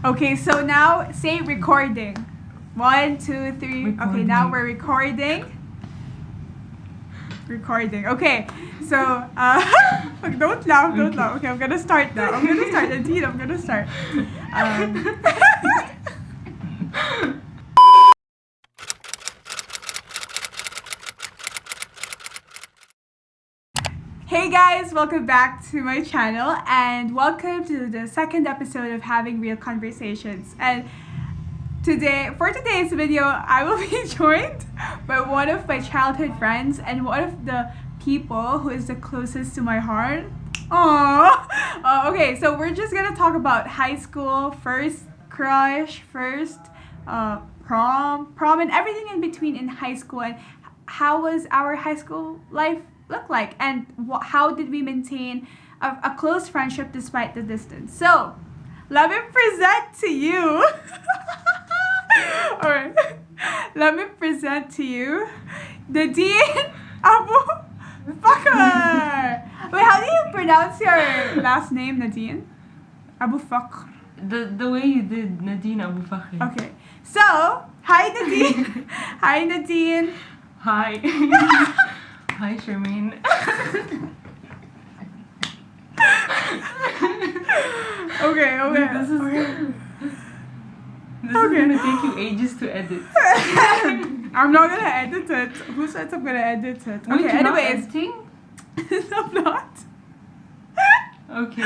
Okay, so now say recording. 1, 2, 3. Recording. Okay, now we're recording. Recording. Okay, so don't laugh. Okay, I'm gonna start now. Indeed, I'm gonna start. Hey guys, welcome back to my channel and welcome to the second episode of Having Real Conversations. And for today's video, I will be joined by one of my childhood friends and one of the people who is the closest to my heart. Aww. Okay, so we're just gonna talk about high school, first crush, first prom, and everything in between in high school, and how was our high school life look like, and how did we maintain a close friendship despite the distance. So let me present to you alright, let me present to you Nadine Abu Bakr. Wait, how do you pronounce your last name, Nadine? Abu Bakr. The way you did Nadine Abu Bakr. Okay, so hi Nadine. Hi Nadine. Hi. Hi Charmaine. Okay. This is gonna take you ages to edit. I'm not gonna edit it. Who said I'm gonna edit it? Wait, Okay, you're not anyways. editing? I'm not. Okay.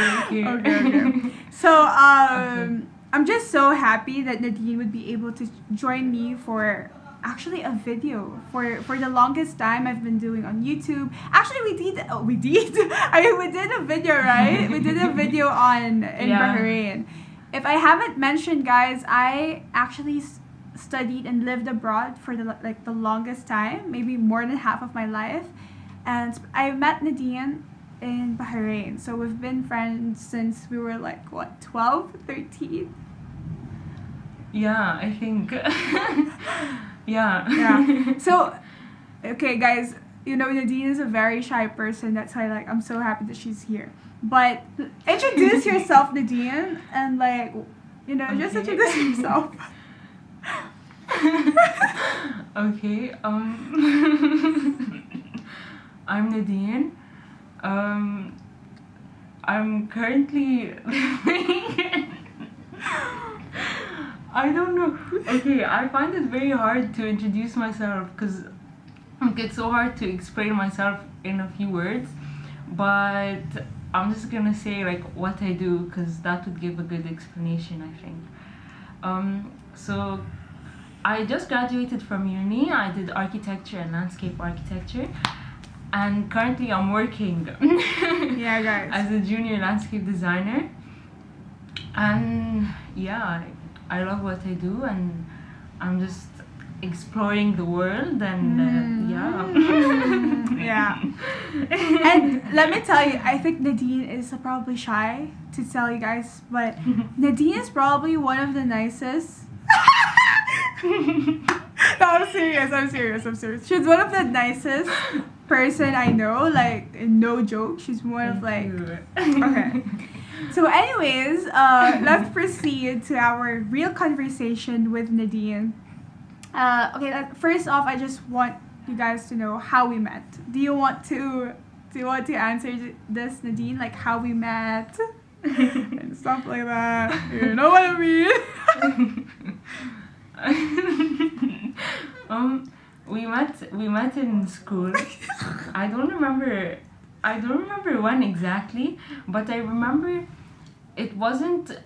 So, Okay. I'm just so happy that Nadine would be able to join me for actually a video. For the longest time I've been doing on YouTube. Actually, we did. We did a video, right? We did a video in Bahrain. If I haven't mentioned, guys, I actually studied and lived abroad for the longest time, maybe more than half of my life, and I met Nadine in Bahrain. So we've been friends since we were 12, 13? Yeah, I think. Yeah. So, okay, guys, Nadine is a very shy person. That's why, I'm so happy that she's here. But introduce yourself, Nadine, and just Okay. introduce yourself. Okay. I'm Nadine. I'm currently living. I don't know. Okay, I find it very hard to introduce myself because it's so hard to explain myself in a few words. But I'm just gonna say what I do because that would give a good explanation, I think. So I just graduated from uni. I did architecture and landscape architecture, and currently I'm working Yeah, guys. as a junior landscape designer. And yeah, I love what I do, and I'm just exploring the world, and Yeah. And let me tell you, I think Nadine is probably shy to tell you guys, but Nadine is probably one of the nicest. No, I'm serious. She's one of the nicest person I know, no joke. She's one of okay. So anyways, let's proceed to our real conversation with Nadine. Okay, first off, I just want you guys to know how we met. Do you want to answer this, Nadine? How we met and stuff like that. You know what I mean? We met in school. I don't remember when exactly, but I remember it wasn't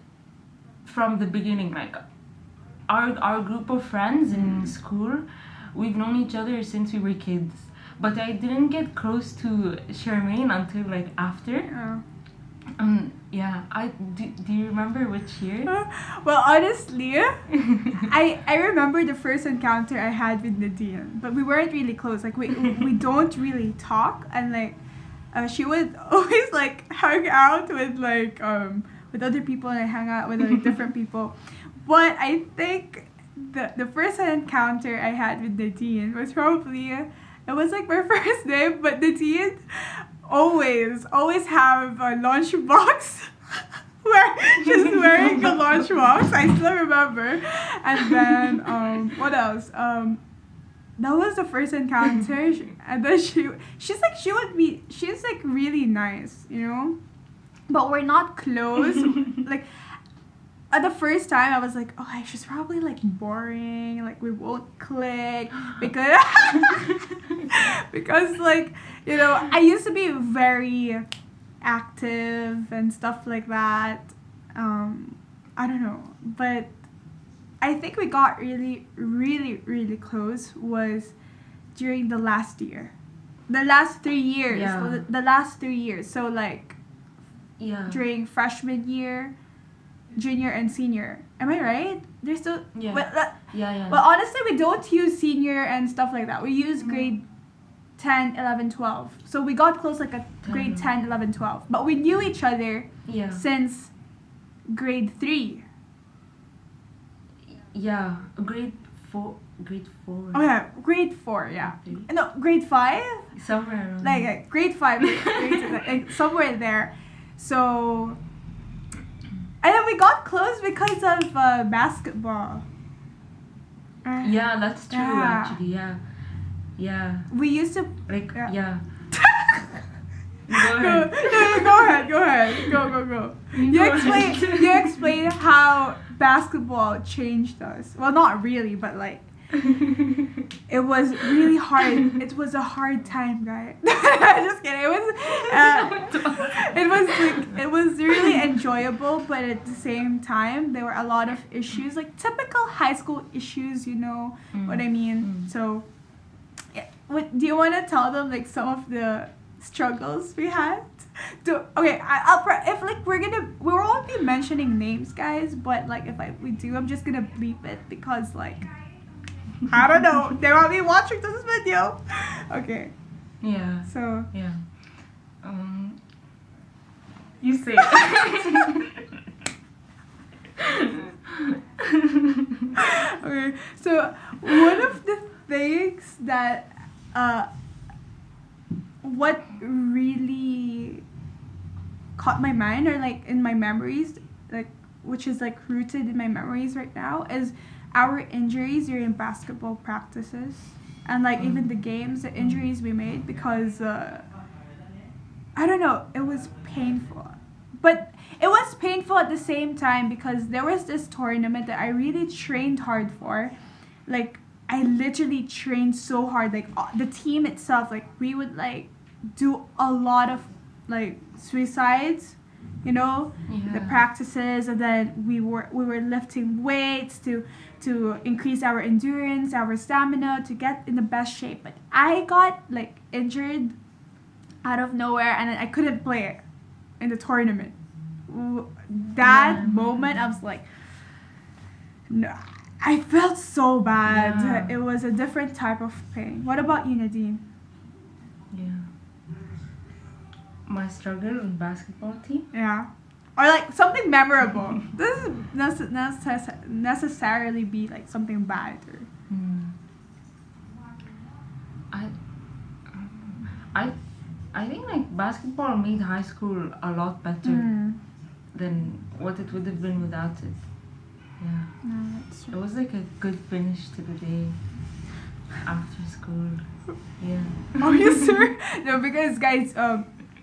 from the beginning. Our group of friends in school, we've known each other since we were kids. But I didn't get close to Charmaine until after. Do you remember which year? Well, honestly, I remember the first encounter I had with Nadine, but we weren't really close. We don't really talk, and she would always hang out with other people, and I hang out with different people. But I think the first encounter I had with Nadine was probably it was my first name, but Nadine always have a lunchbox where she's wearing a lunchbox. I still remember. And then what else? That was the first encounter, and then she's like really nice, you know, but we're not close. Like at the first time, I was like, oh, she's probably like boring, like we won't click because because like, you know, I used to be very active and stuff like that. I don't know, but I think we got really, really, really close was during the last year. The last 3 years. Yeah. The last 3 years. So like Yeah. during freshman year, junior and senior. Am I right? There's still Yeah. yeah. Well, honestly, we don't use senior and stuff like that. We use grade 10, 11, 12. So we got close like at grade 10, 11, 12. But we knew each other Yeah. since grade 3. Yeah. Grade 4. Oh yeah, grade 4, yeah. Three. No, grade 5? Somewhere around. Like grade 5, like somewhere there. So, and then we got close because of basketball. Yeah, that's true. Yeah. Actually, yeah. Yeah. We used to. Like, Yeah. yeah. Go ahead. Go ahead. Go. You explain how basketball changed us. Well, not really, but like it was really hard. It was a hard time, guys. Just kidding. It was really enjoyable, but at the same time, there were a lot of issues, like typical high school issues. You know what I mean? So, yeah, do you want to tell them like some of the struggles we had? If like we won't be mentioning names, guys, but like if we do, I'm just gonna bleep it because like I don't know, they won't be watching this video. Okay. Yeah. So Yeah. You say it. okay. So one of the things that what really caught my mind or like in my memories, like which is like rooted in my memories right now, is our injuries during basketball practices and like even the games, the injuries we made, because I don't know, it was painful. But it was painful at the same time because there was this tournament that I really trained hard for. Like I literally trained so hard, like the team itself, like we would like do a lot of like suicides, you know, the practices, and then we were lifting weights to increase our endurance, our stamina, to get in the best shape. But I got like injured out of nowhere, and then I couldn't play in the tournament. That moment, I was like, no, I felt so bad. Yeah. It was a different type of pain. What about you, Nadine? Yeah. My struggle in basketball team? Yeah. Or like something memorable. This doesn't necessarily be like something bad. Or... I think like basketball made high school a lot better than what it would have been without it. Yeah. No, that's It true. was like a good finish to the day after school. Yeah. Are you sure? No, because guys,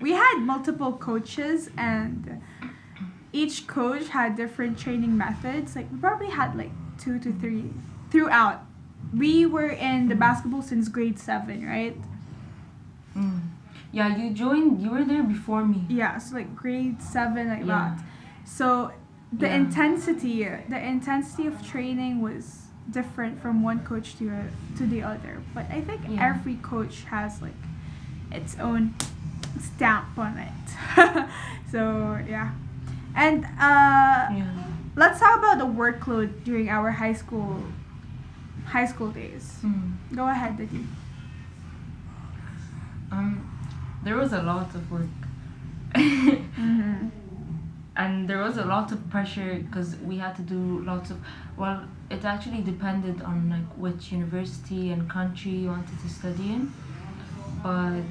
we had multiple coaches, and each coach had different training methods. Like we probably had like 2 to 3 throughout. We were in the basketball since grade 7, right? Yeah, you were there before me. Yeah, so like grade 7, like Yeah. that. So the Yeah. intensity of training was different from one coach to the other. But I think every coach has like its own stamp on it. So yeah, and let's talk about the workload during our high school days. Go ahead, Nadine. There was a lot of work. And there was a lot of pressure because we had to do lots of, well, it actually depended on like which university and country you wanted to study in. But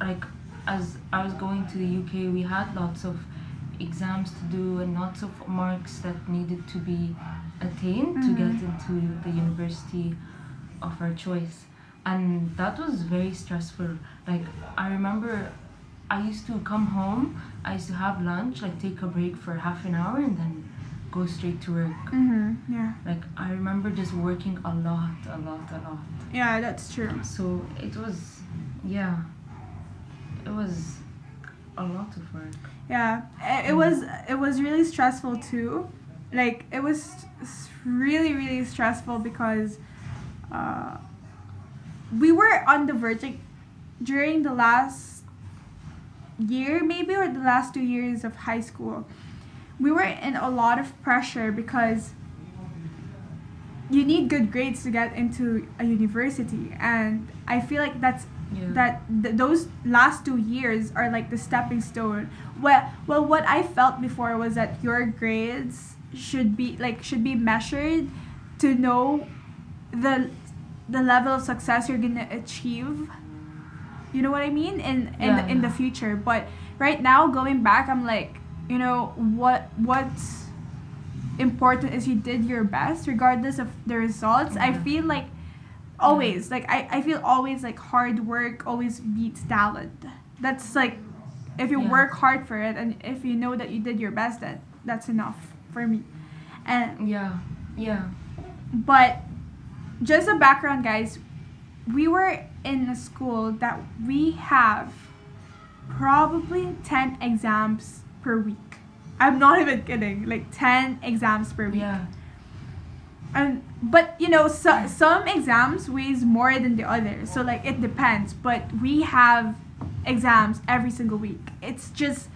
like as I was going to the UK, we had lots of exams to do and lots of marks that needed to be attained to get into the university of our choice. And that was very stressful. Like, I remember I used to come home, I used to have lunch, like take a break for half an hour and then go straight to work. Yeah. Like, I remember just working a lot. Yeah, that's true. So it was, yeah, it was a lot of work. Yeah, it was really stressful too. Like, it was really, really stressful because we were on the verge, like, during the last year maybe, or the last 2 years of high school. We were in a lot of pressure because you need good grades to get into a university, and I feel like those last 2 years are like the stepping stone. Well, what I felt before was that your grades should be measured to know the level of success you're gonna achieve. You know what I mean? In the future. But right now, going back, I'm like, you know, what's important is you did your best regardless of the results. I feel like always, like, I feel always like hard work always beats talent. That's like, if you work hard for it and if you know that you did your best, that's enough for me. And but just a background, guys, we were in a school that we have probably 10 exams per week. I'm not even kidding, like 10 exams per week. But you know, some exams weighs more than the others, so like it depends, but we have exams every single week. It's just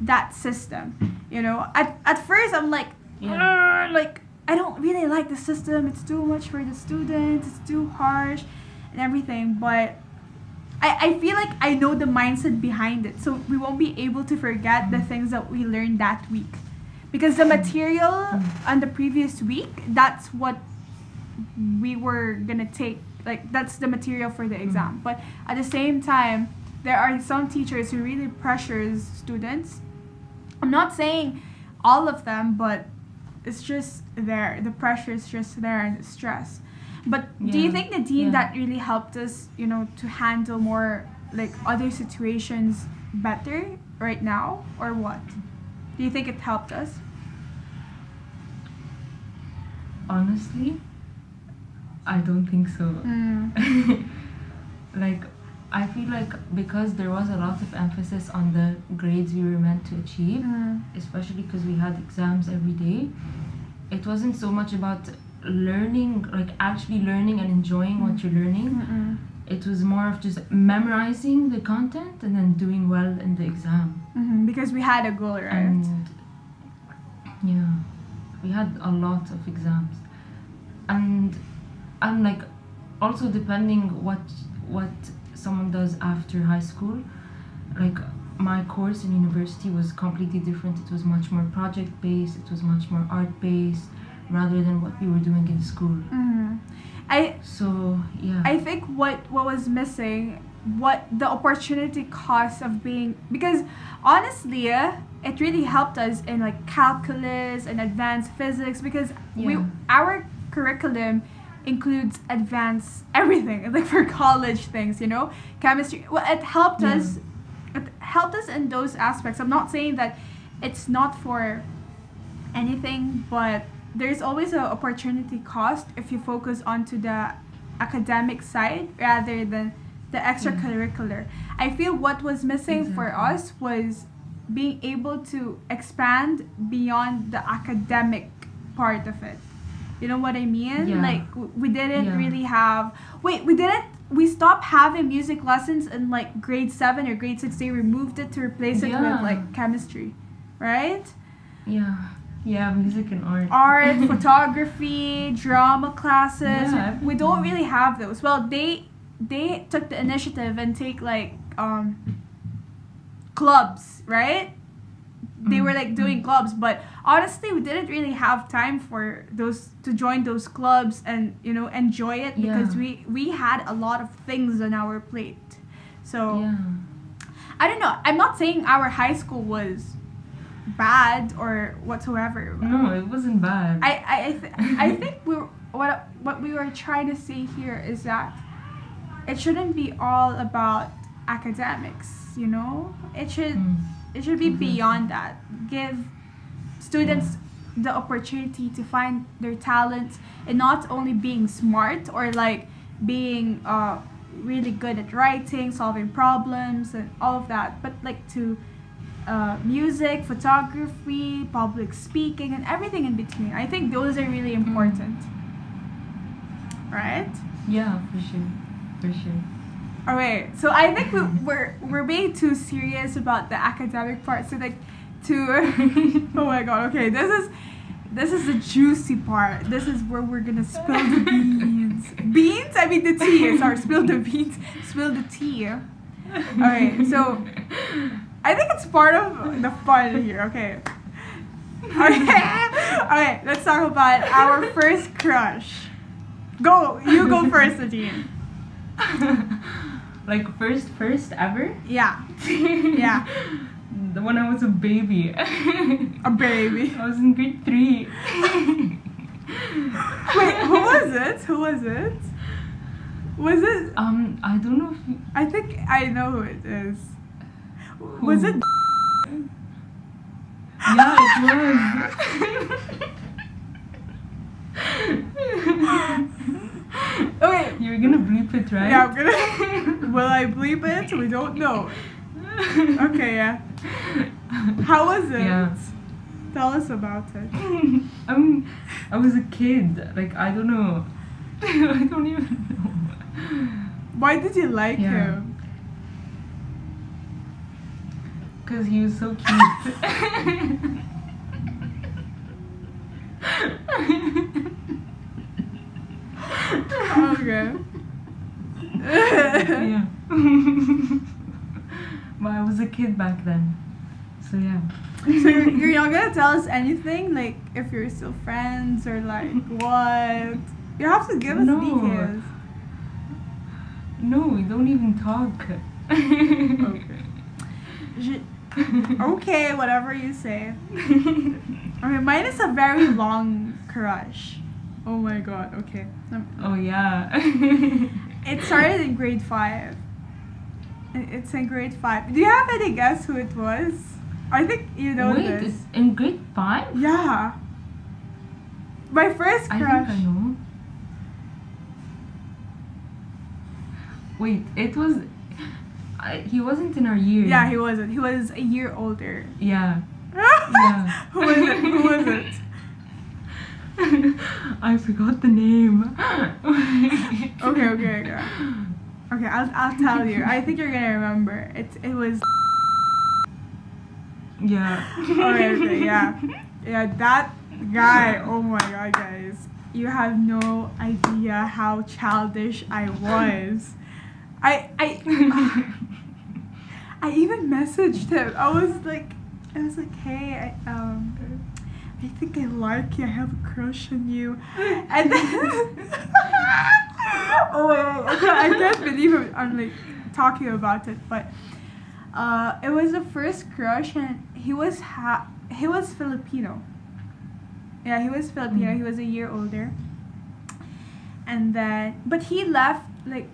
that system, you know. At first I'm like, like, I don't really like the system, it's too much for the students, it's too harsh and everything, but I feel like I know the mindset behind it, so we won't be able to forget the things that we learned that week. Because the material on the previous week, that's what we were gonna take. Like, that's the material for the exam. But at the same time, there are some teachers who really pressures students. I'm not saying all of them, but it's just there. The pressure is just there, and the stress. But do you think, Nadine, that really helped us, you know, to handle more, like, other situations better right now, or what? Do you think it helped us? Honestly, I don't think so. Like, I feel like because there was a lot of emphasis on the grades we were meant to achieve, especially because we had exams every day, it wasn't so much about learning, like actually learning and enjoying what you're learning. It was more of just memorizing the content and then doing well in the exam. Because we had a goal, right? And we had a lot of exams, and like, also depending what someone does after high school, like my course in university was completely different. It was much more project based, it was much more art based rather than what we were doing in school. I think what was missing, what the opportunity cost of being, because honestly, it really helped us in like calculus and advanced physics, because our curriculum includes advanced everything, like for college things, you know, chemistry. Well, it helped us. It helped us in those aspects. I'm not saying that it's not for anything, but there's always an opportunity cost if you focus onto the academic side rather than the extracurricular. I feel what was missing for us was being able to expand beyond the academic part of it. You know what I mean? Like, we didn't really have... We stopped having music lessons in like grade 7 or grade 6. They removed it to replace it with like chemistry, right? Music and art, photography, drama classes. We don't really have those. Well, they took the initiative and take like clubs, right? They were like doing clubs, but honestly, we didn't really have time for those, to join those clubs and, you know, enjoy it, because we had a lot of things on our plate. So I don't know. I'm not saying our high school was bad or whatsoever. No, it wasn't bad. I think what we were trying to say here is that it shouldn't be all about academics, you know? It should be beyond that. Give students the opportunity to find their talents and not only being smart or like being really good at writing, solving problems and all of that, but like to music, photography, public speaking, and everything in between. I think those are really important. Right? Yeah, for sure. Alright, so I think we're being too serious about the academic part. So like oh my god, okay, this is the juicy part. This is where we're gonna spill the beans. Beans? I mean the tea. Sorry, spill the beans. Spill the tea. Alright, so I think it's part of the fun here, okay? Okay, let's talk about our first crush. Go, you go first, Nadine. Like first ever? Yeah. Yeah. When I was a baby. A baby. I was in grade 3. Wait, who was it? Was it? I don't know if you... I think I know who it is. Was it? Yeah, it was. Okay. You're gonna bleep it, right? Yeah, I'm gonna. Will I bleep it? We don't know. Okay, yeah. How was it? Yeah. Tell us about it. I was a kid. Like, I don't know. I don't even know. Why did you like Yeah. him? Because he was so cute. Okay. Yeah. But I was a kid back then. So yeah. So you're not gonna tell us anything, like if you're still friends or like what? You have to give us No. details. No, we don't even talk. Okay. Okay, whatever you say. Okay, mine is a very long crush. Oh my god, okay. Oh yeah. It started in grade 5. It's in grade 5. Do you have any guess who it was? I think you know Wait, this. it's in grade 5? Yeah. My first I crush. think I know. Wait, it was... he wasn't in our year. Yeah, he wasn't. He was a year older. Yeah. Yeah. Who was it? Who was it? I forgot the name. Okay. Okay, I'll tell you. I think you're gonna remember. It was. Yeah. Okay, yeah, that guy. Oh my god, guys, you have no idea how childish I was. I even messaged him. I was like, hey, I think I like you. I have a crush on you. And then, oh my god, I can't believe I'm like talking about it, but it was the first crush, and he was Filipino. Yeah, he was Filipino. He was a year older. And then, but he left at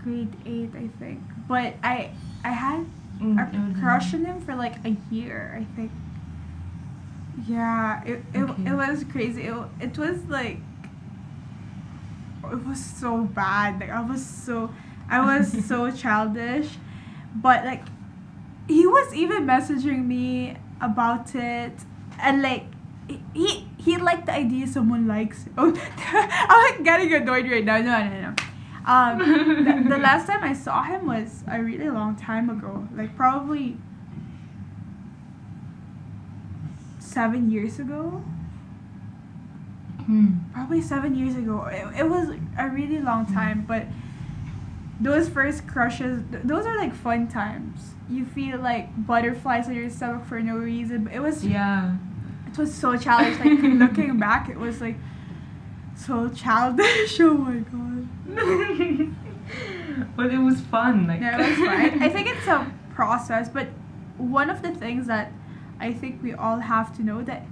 grade 8, I think. But I had a crush on him for like a year, I think. Yeah, it was crazy. It was like, it was so bad. Like I was so childish, but like he was even messaging me about it, and like he liked the idea someone likes. Oh, I'm like getting annoyed right now. No. The last time I saw him was a really long time ago, like probably 7 years ago. Probably 7 years ago. It was a really long time, but those first crushes, those are like fun times. You feel like butterflies on your stomach for no reason. But it was so childish. Like looking back, it was like so childish. Oh my god. But it was fun. Like Yeah, it was fun. I think it's a process, but one of the things that I think we all have to know that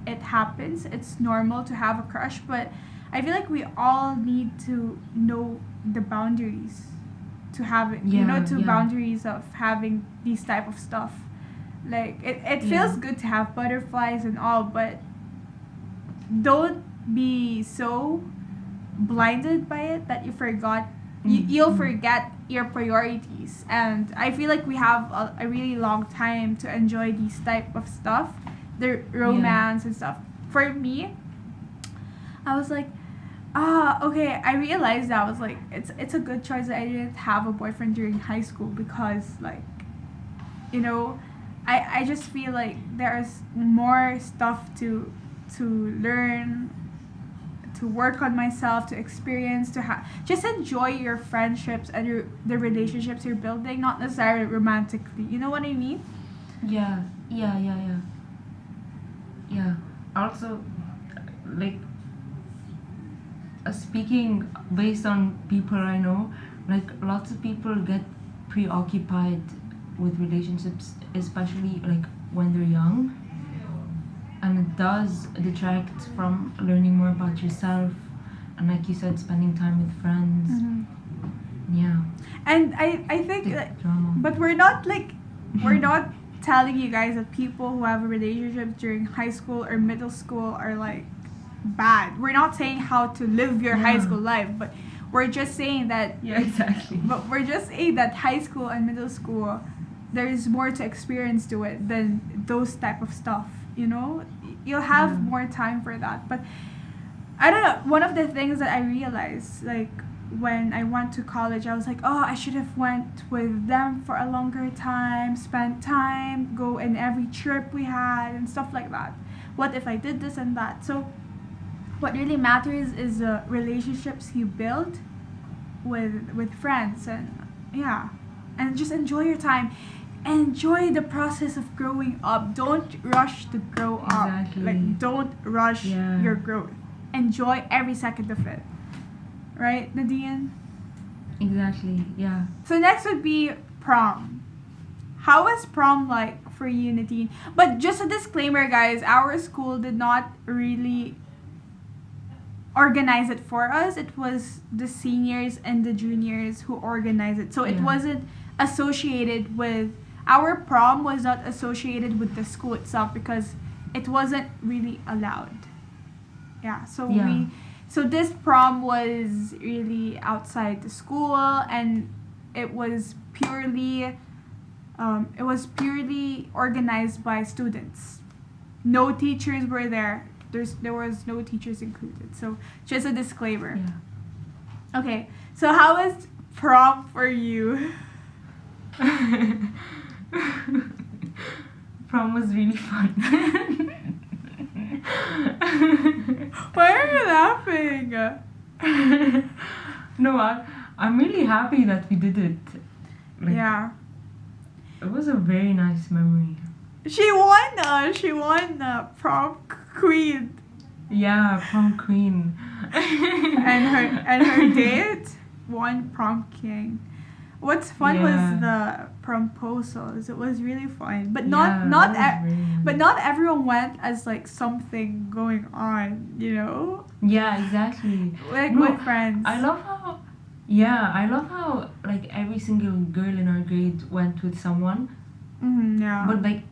it happens. It's normal to have a crush, but I feel like we all need to know the boundaries to have it. Boundaries of having these type of stuff. Like it feels good to have butterflies and all, but don't be so blinded by it that you forgot you'll forget your priorities. And I feel like we have a really long time to enjoy these type of stuff, the romance and stuff. For me, I was like, okay, I realized that I was like, it's a good choice that I didn't have a boyfriend during high school, because like, you know, I just feel like there's more stuff to learn, to work on myself, to experience, to just enjoy your friendships and the relationships you're building, not necessarily romantically. You know what I mean? Yeah. Also, like, speaking based on people I know, like lots of people get preoccupied with relationships, especially like when they're young, and it does detract from learning more about yourself, and like you said, spending time with friends. Yeah. And I think drama. but we're not telling you guys that people who have a relationship during high school or middle school are like bad. We're not saying how to live your high school life, but we're just saying that exactly. But we're just saying that high school and middle school, there's more to experience to it than those type of stuff. You know, you'll have more time for that. But I don't know. One of the things that I realized, like when I went to college, I was like, oh, I should have went with them for a longer time, spent time, go in every trip we had and stuff like that. What if I did this and that? So what really matters is the relationships you build with friends, and just enjoy your time. Enjoy the process of growing up. Don't rush to grow up. Like, don't rush your growth. Enjoy every second of it. Right, Nadine? Exactly, yeah. So next would be prom. How was prom like for you, Nadine? But just a disclaimer, guys, our school did not really organize it for us. It was the seniors and the juniors who organized it. So it wasn't associated with, our prom was not associated with the school itself, because it wasn't really allowed. So this prom was really outside the school, and it was purely organized by students. No teachers were there. There was no teachers included. So just a disclaimer. Yeah. Okay. So how was prom for you? Prom was really fun. Why are you laughing? No, I'm really happy that we did it. Like, it was a very nice memory. She won prom queen. Yeah, prom queen. and her date won prom king. What's fun was the prom-posals. It was really fun, but not everyone went as like something going on, you know? Yeah, exactly. Like with friends. I love how like every single girl in our grade went with someone. But like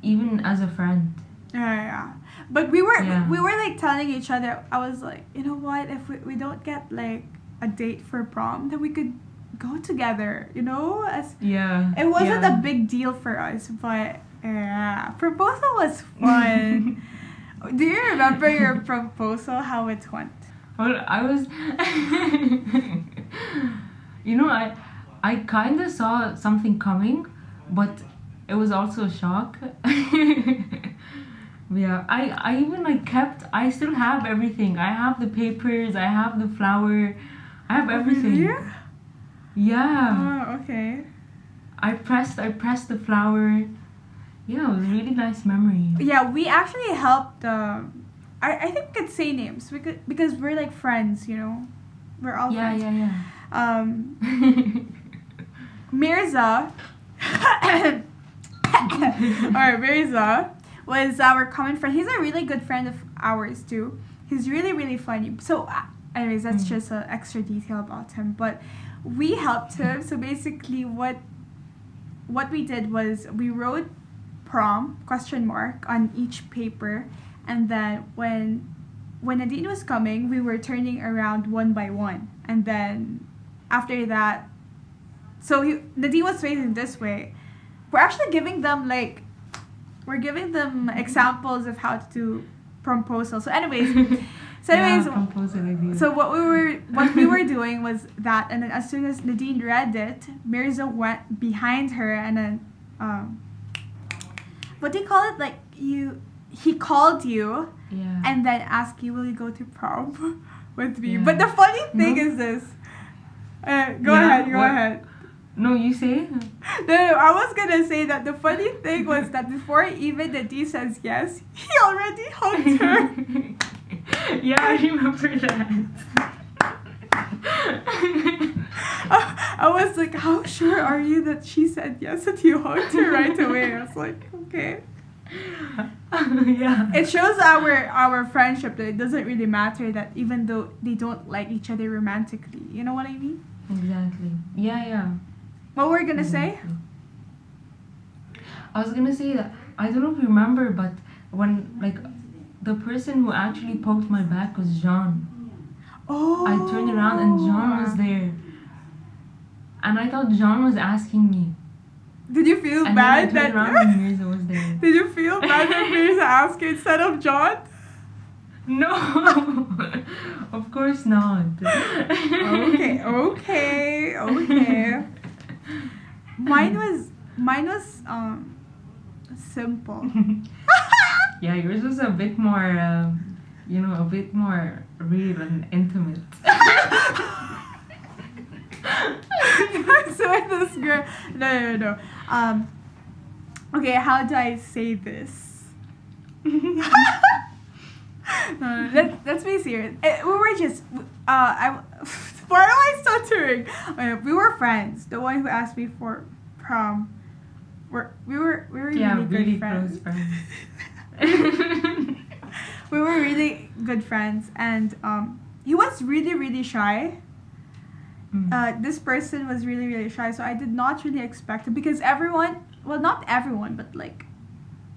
even as a friend. Yeah. But we were like telling each other, I was like, you know what, if we don't get like a date for prom, then we could go together, you know? It wasn't a big deal for us, but proposal was fun. Do you remember your proposal, how it went? Well, I was you know, I kind of saw something coming, but it was also a shock. I even like I still have everything. I have the papers, I have the flower, I have everything. Yeah. Oh, okay. I pressed the flower. Yeah, it was a really nice memory. Yeah, we actually helped. I think we could say names because we're like friends, you know. We're all friends. Yeah. Mirza. or Mirza was our common friend. He's a really good friend of ours too. He's really, really funny. So, anyways, that's just an extra detail about him. But we helped him. So basically, what we did was we wrote prom ? On each paper, and then when Nadine was coming, we were turning around one by one, and then after that, so Nadine was facing this way. We're actually giving them examples of how to do prom-posals. So anyways, so what we were doing was that, and then as soon as Nadine read it, Mirza went behind her, and then what do you call it? Like he called you, and then asked you, "Will you go to prom with me?" But the funny thing is this. Go ahead. No, you say. No, I was gonna say that the funny thing was that before even Nadine says yes, he already hugged her. Yeah, I remember that. I was like, how sure are you that she said yes and you hugged her right away? I was like, okay. Yeah. It shows our friendship that it doesn't really matter that even though they don't like each other romantically. You know what I mean? Exactly. Yeah. What were you gonna say? I was gonna say that I don't know if you remember, but when the person who actually poked my back was Jean. Oh. I turned around and Jean was there, and I thought Jean was asking me. Did you feel And bad then I turned around and Mirza was there. Did you feel bad that Mirza asked you instead of John? No, of course not. Okay. Mine was simple. Yeah, yours was a bit more, a bit more real and intimate. So this girl, no. Okay, how do I say this? No, let's be serious. We were just, why am I stuttering? We were friends. The one who asked me for prom, we were really good friends. Close friends. We were really good friends, and he was really, really shy. This person was really, really shy, so I did not really expect it because not everyone, but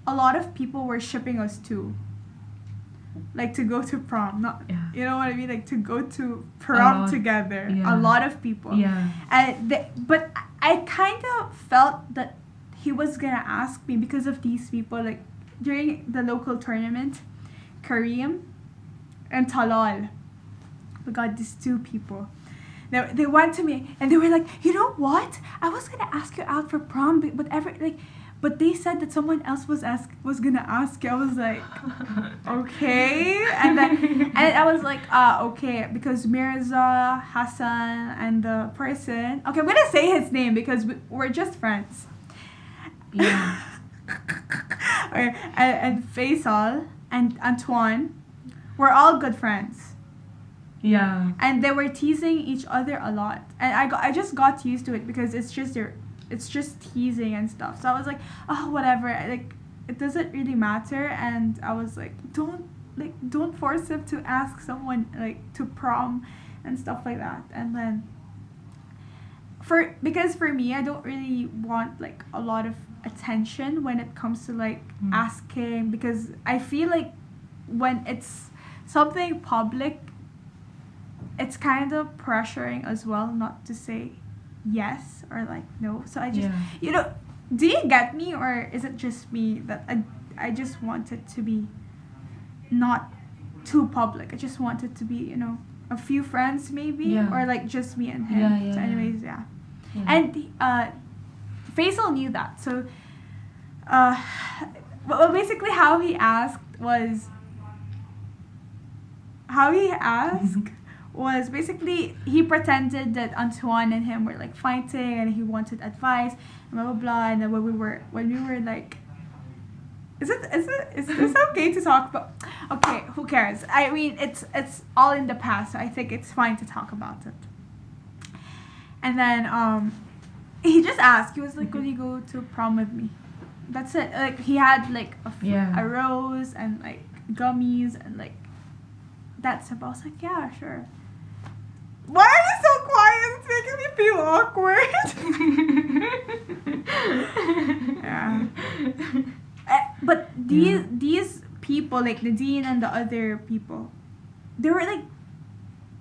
a lot of people were shipping us too. To go to prom, you know what I mean? To go to prom together. Yeah. A lot of people. Yeah. But I kind of felt that he was gonna ask me because of these people. During the local tournament, Kareem and Talal. We got these two people. They went to me and they were like, you know what? I was gonna ask you out for prom, but they said that someone else was gonna ask you. I was like, okay, and I was like, okay, because Mirza, Hassan, and the person. Okay, I'm gonna say his name because we're just friends. Yeah. Okay, and Faisal and Antoine, we're all good friends. Yeah. And they were teasing each other a lot, and I just got used to it because it's just teasing and stuff. So I was like, oh, whatever. It doesn't really matter. And I was like, don't force him to ask someone to prom and stuff like that. And then because for me, I don't really want a lot of attention when it comes to asking, because I feel like when it's something public, it's kind of pressuring as well not to say yes or no. So I just, do you get me, or is it just me that I just want it to be not too public? I just want it to be, a few friends maybe, or just me and him. Yeah, so anyways, yeah. And Faisal knew that. So well, basically how he asked was basically he pretended that Antoine and him were fighting and he wanted advice and blah blah blah. And then when we were is this okay to talk about? Okay, who cares? I mean, it's all in the past, so I think it's fine to talk about it. And then he just asked, he was like, will you go to prom with me? That's it. Like he had like Yeah. a rose and like gummies and like that's simple. I was like, yeah, sure. Why are you so quiet? It's making me feel awkward. Yeah. But these people, like Nadine and the other people, they were like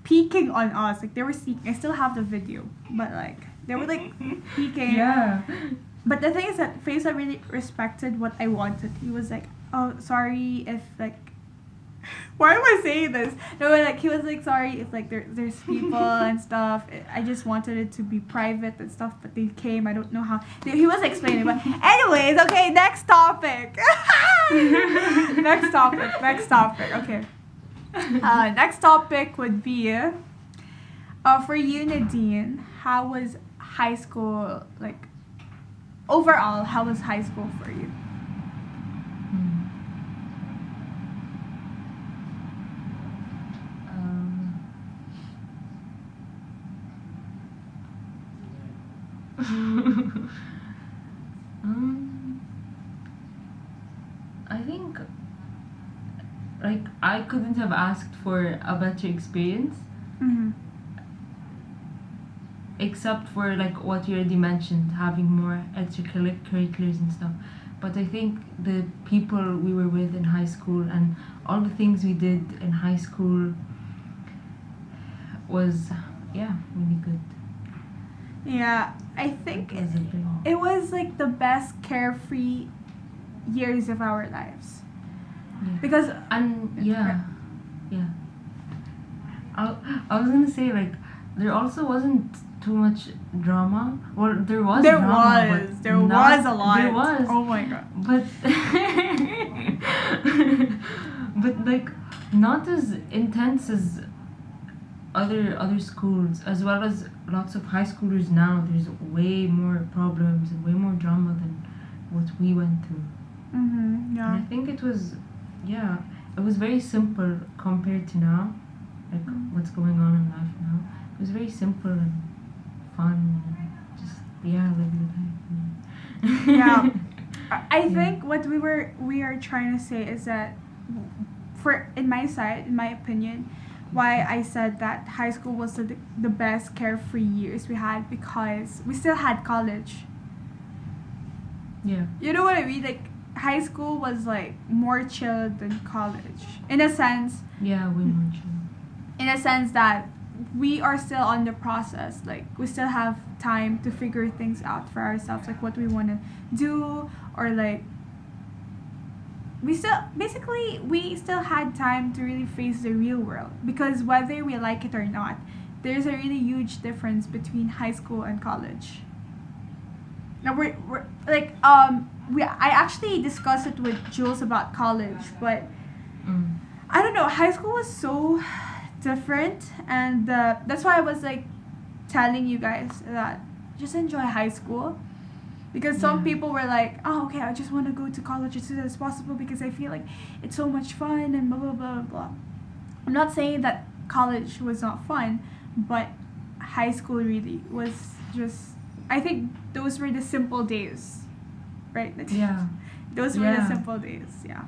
peeking on us. Like they were seeking. I still have the video, but like they were like peeking. Yeah. But the thing is that Faisal really respected what I wanted. He was like, "Oh, sorry if like." Why am I saying this? No, like he was like, sorry if like there's people and stuff. I just wanted it to be private and stuff, but they came. I don't know how. He was explaining, but anyways, okay. Next topic. Next topic. Okay. Next topic would be, for you, Nadine. How was high school like? Overall, how was high school for you? I think like I couldn't have asked for a better experience, Mm-hmm. except for like what you already mentioned, having more extracurriculars and stuff. But I think the people we were with in high school and all the things we did in high school was really good. Yeah, I think It was a big- it was like the best carefree years of our lives yeah. because And yeah. I was gonna say like there also wasn't too much drama. Well, there was. there drama, was but there not- was a lot. There was. Oh my god. But but like not as intense as other schools, as well as lots of high schoolers now. There's way more problems and way more drama than what we went through. Mm-hmm. And I Yeah. think it was very simple compared to now, like what's going on in life now. It was very simple and fun and just living life. Yeah. I Yeah. think what we are trying to say is that in my opinion, why I said that high school was the best carefree years we had because we still had college. Yeah. You know what I mean? Like high school was like more chill than college in a sense. Yeah, way more chill. In a sense that we are still on the process. Like we still have time to figure things out for ourselves, like what we want to do, or like we still had time to really face the real world, because whether we like it or not, there's a really huge difference between high school and college. Now we're like I actually discussed it with Jules about college, but I don't know, high school was so different, and that's why I was like telling you guys that just enjoy high school, because some Yeah. people were like, oh okay, I just want to go to college as soon as possible because I feel like it's so much fun and blah blah blah blah. I'm not saying that college was not fun, but high school really was just, I think those were the simple days, right? Yeah. Those were the Yeah. simple days, yeah.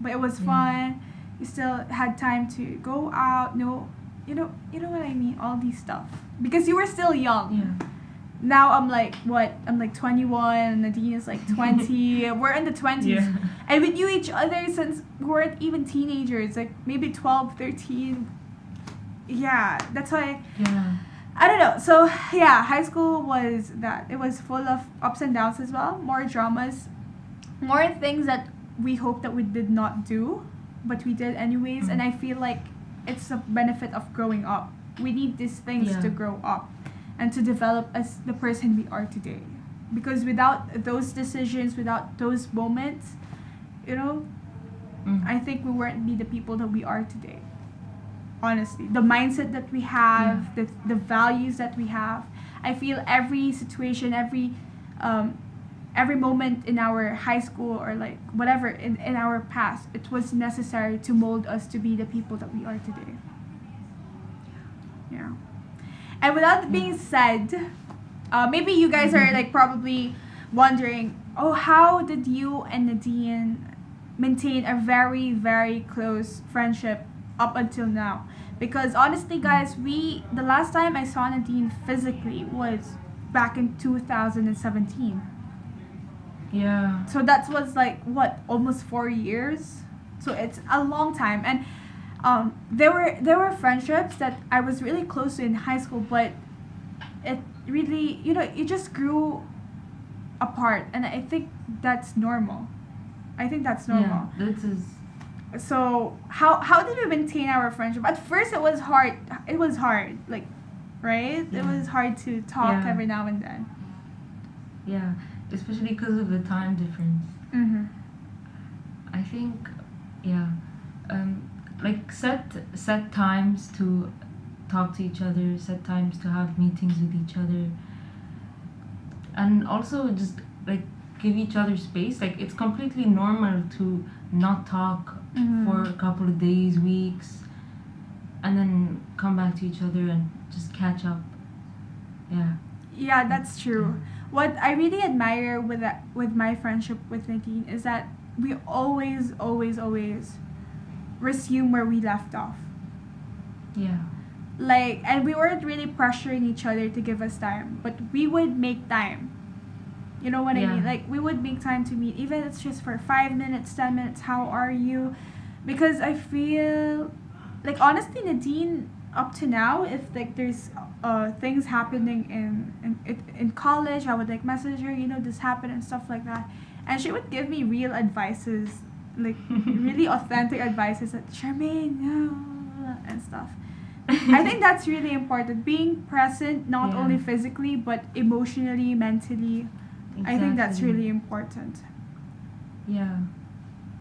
But it was Yeah. fun. You still had time to go out. No, you know what I mean. All these stuff because you were still young. Yeah. Now I'm like what? I'm like 21. Nadine is like 20. We're in the 20s, Yeah. and we knew each other since we weren't even teenagers. Like maybe 12, 13. Yeah, that's why. Yeah. I don't know. So yeah, high school was that. It was full of ups and downs as well. More dramas, more things that we hope that we did not do, but we did anyways. And I feel like it's a benefit of growing up. We need these things Yeah. to grow up and to develop as the person we are today. Because without those decisions, without those moments, I think we wouldn't be the people that we are today. Honestly, the mindset that we have, the values that we have, I feel every situation, every moment in our high school or like whatever in our past, it was necessary to mold us to be the people that we are today. Yeah. And with that being said, maybe you guys are like probably wondering, oh, how did you and Nadine maintain a very, very close friendship up until now? Because honestly, guys, the last time I saw Nadine physically was back in 2017. Yeah. So that was like what, almost 4 years. So it's a long time, and there were friendships that I was really close to in high school, but it really, you just grew apart, and I think that's normal. I think that's normal. Yeah, this is. So how did we maintain our friendship? At first, it was hard. It was hard, like, right? It Yeah. was hard to talk Yeah. every now and then. Yeah, especially because of the time difference. Mm-hmm. I think, yeah, like set times to talk to each other, set times to have meetings with each other, and also just like give each other space. Like it's completely normal to not talk for a couple of days, weeks, and then come back to each other and just catch up. Yeah. Yeah, that's true. What I really admire with my friendship with Nadine is that we always, always, always resume where we left off. Yeah. Like, and we weren't really pressuring each other to give us time, but we would make time. You know what I Yeah. mean? Like, we would make time to meet, even if it's just for 5 minutes, 10 minutes. How are you? Because I feel like, honestly, Nadine, up to now, if like there's things happening in college, I would like message her, this happened and stuff like that, and she would give me real advices, like really authentic advices, like, Charmaine, no, and stuff. I think that's really important. Being present, not Yeah. only physically but emotionally, mentally. I think that's Exactly. really important. Yeah.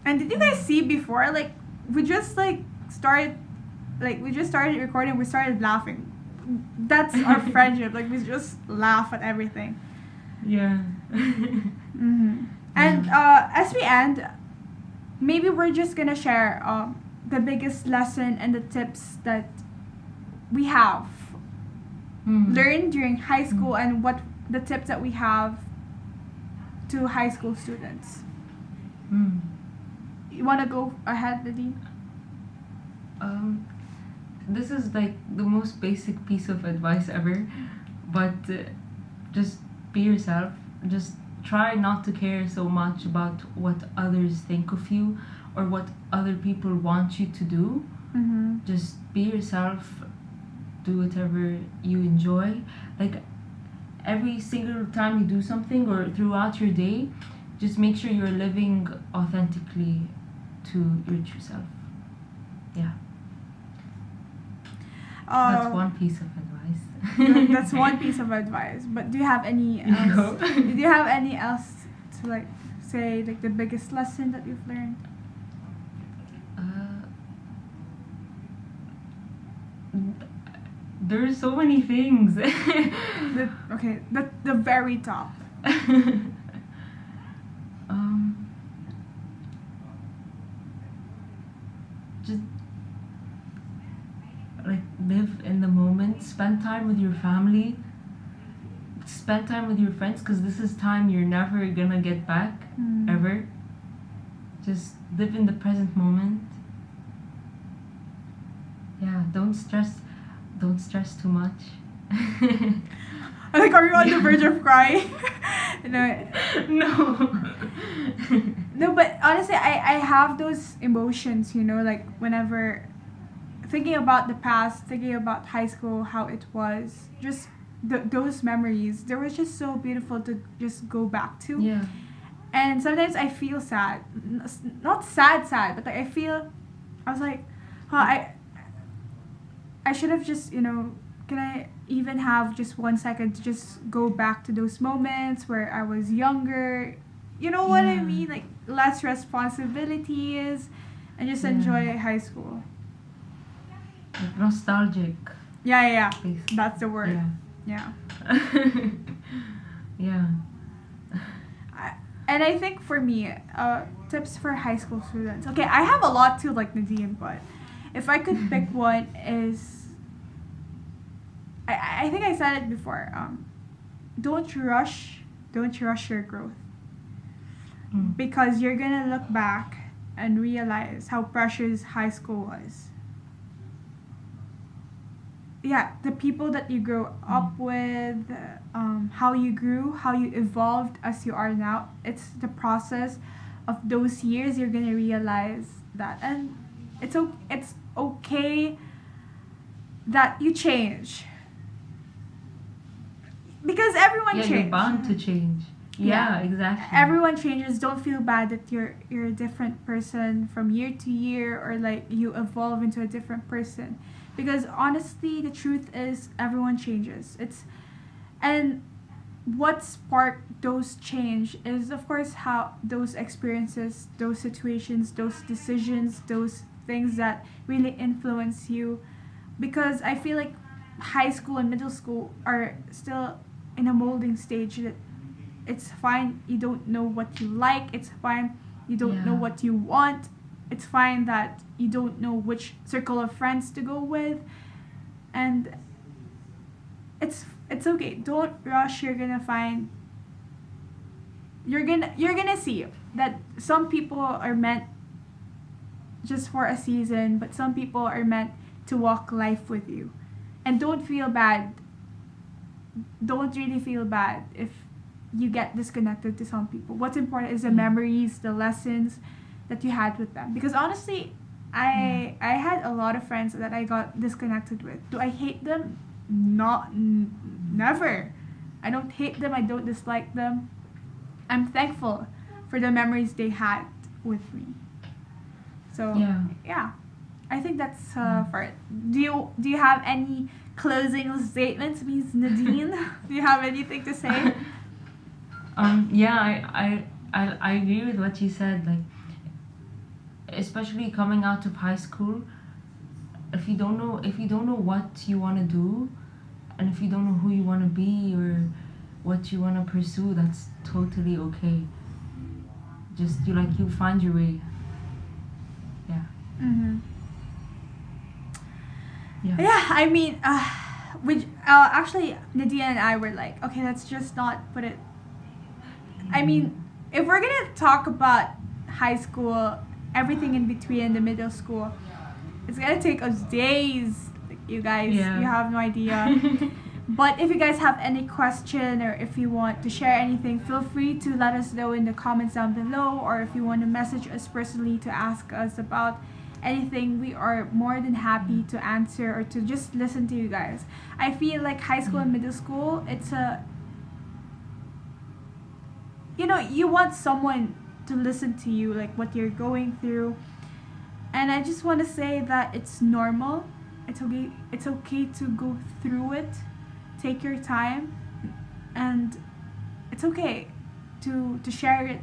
And did you guys see before, like, we just started recording, we started laughing. That's our friendship. Like, we just laugh at everything. Yeah. Mm-hmm. And as we end, maybe we're just gonna share the biggest lesson and the tips that we have learned during high school, and what the tips that we have to high school students. Mm. You wanna go ahead, Nadine? This is like the most basic piece of advice ever, but just be yourself. Just try not to care so much about what others think of you or what other people want you to do. Mm-hmm. Just be yourself, do whatever you enjoy. Like every single time you do something or throughout your day, just make sure you're living authentically to your true self. Yeah. That's one piece of advice. That's one piece of advice. But do you have any else? No. Do you have any else to like say, like the biggest lesson that you've learned? There's so many things. The very top. Just like live in the moment, spend time with your family, spend time with your friends, because this is time you're never gonna get back ever. Just live in the present moment. Yeah, don't stress too much. Like, are you on the verge of crying? No. No, but honestly, I have those emotions, like whenever thinking about the past, thinking about high school, how it was, just those memories, they were just so beautiful to just go back to. Yeah. And sometimes I feel sad, not sad, but like I was like, I should have just, can I even have just 1 second to just go back to those moments where I was younger? You know what I mean? Like, less responsibilities, and just enjoy high school. Like nostalgic. Yeah. Basically. That's the word. Yeah. Yeah. Yeah. And I think for me, tips for high school students. Okay, I have a lot too, like Nadine, but if I could pick one, is I think I said it before. Don't rush your growth. because you're gonna look back and realize how precious high school was. Yeah, the people that you grew up with, how you grew, how you evolved as you are now. It's the process of those years you're gonna realize that, and it's okay that you change because everyone changes. You're bound to change. Yeah, exactly. Everyone changes. Don't feel bad that you're a different person from year to year, or like you evolve into a different person. Because honestly, the truth is everyone changes. And what sparked those change is of course how those experiences, those situations, those decisions, those things that really influence you. Because I feel like high school and middle school are still in a molding stage that it's fine you don't know what you like, it's fine you don't know what you want, it's fine that you don't know which circle of friends to go with, and it's okay. Don't rush. You're gonna see that some people are meant just for a season, but some people are meant to walk life with you. And don't feel bad. Don't really feel bad if you get disconnected to some people. What's important is the memories, the lessons that you had with them. Because honestly, I had a lot of friends that I got disconnected with. Do I hate them? Never. I don't hate them. I don't dislike them. I'm thankful for the memories they had with me. So yeah, I think that's for it. Do you have any closing statements, Ms. Nadine? Do you have anything to say? I agree with what you said. Like, especially coming out of high school, if you don't know what you want to do, and if you don't know who you want to be or what you want to pursue, that's totally okay. Just you find your way. Yeah. Yeah, I mean, actually Nadine and I were like, okay, let's just not put it. I mean, if we're gonna talk about high school, everything in between, the middle school, it's gonna take us days. Like, you guys, you have no idea. But if you guys have any question, or if you want to share anything, feel free to let us know in the comments down below, or if you want to message us personally to ask us about anything, we are more than happy to answer or to just listen to you guys. I feel like high school and middle school, it's you want someone to listen to you, like what you're going through. And I just want to say that it's normal. It's okay to go through it. Take your time, and it's okay to share it,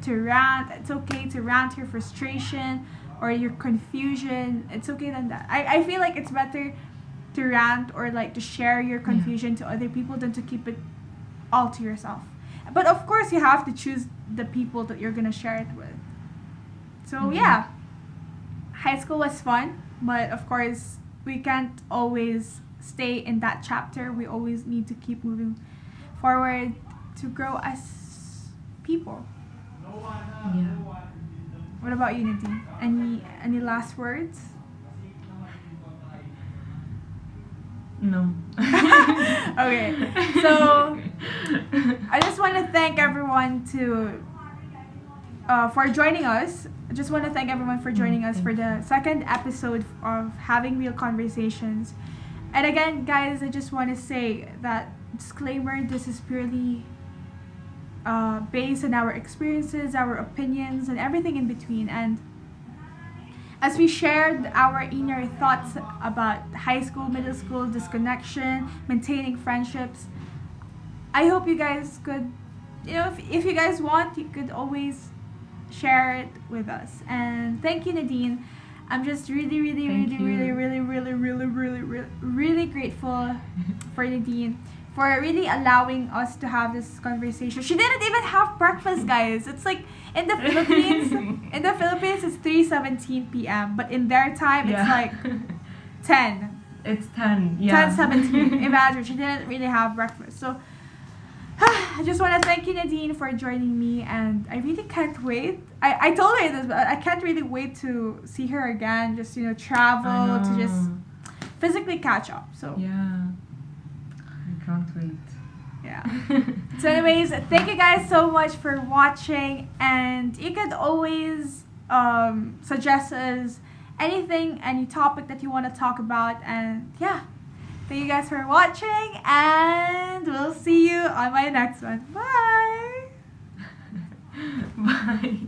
to rant. It's okay to rant your frustration or your confusion. It's okay than that. I feel like it's better to rant or like to share your confusion to other people than to keep it all to yourself. But of course, you have to choose the people that you're gonna share it with. So yeah, high school was fun, but of course, we can't always stay in that chapter. We always need to keep moving forward to grow as people. Yeah. What about you, Nadine? Any last words? No. Okay, so I just want to thank everyone for joining us. I just want to thank everyone for joining us for the second episode of Having Real Conversations. And again, guys, I just want to say that disclaimer: this is purely based on our experiences, our opinions, and everything in between. And as we shared our inner thoughts about high school, middle school, disconnection, maintaining friendships, I hope you guys could, if you guys want, you could always share it with us. And thank you, Nadine. I'm just really grateful for Nadine for really allowing us to have this conversation. She didn't even have breakfast, guys. It's like in the Philippines it's 3:17 p.m. but in their time it's like 10. It's 10. Yeah. 10:17. Imagine she didn't really have breakfast. So I just want to thank you, Nadine, for joining me, and I really can't wait. I told her this, but I can't really wait to see her again. Just travel to just physically catch up. So yeah, I can't wait. Yeah. So anyways, thank you guys so much for watching, and you could always suggest us anything, any topic that you want to talk about, and yeah. Thank you guys for watching, and we'll see you on my next one. Bye! Bye!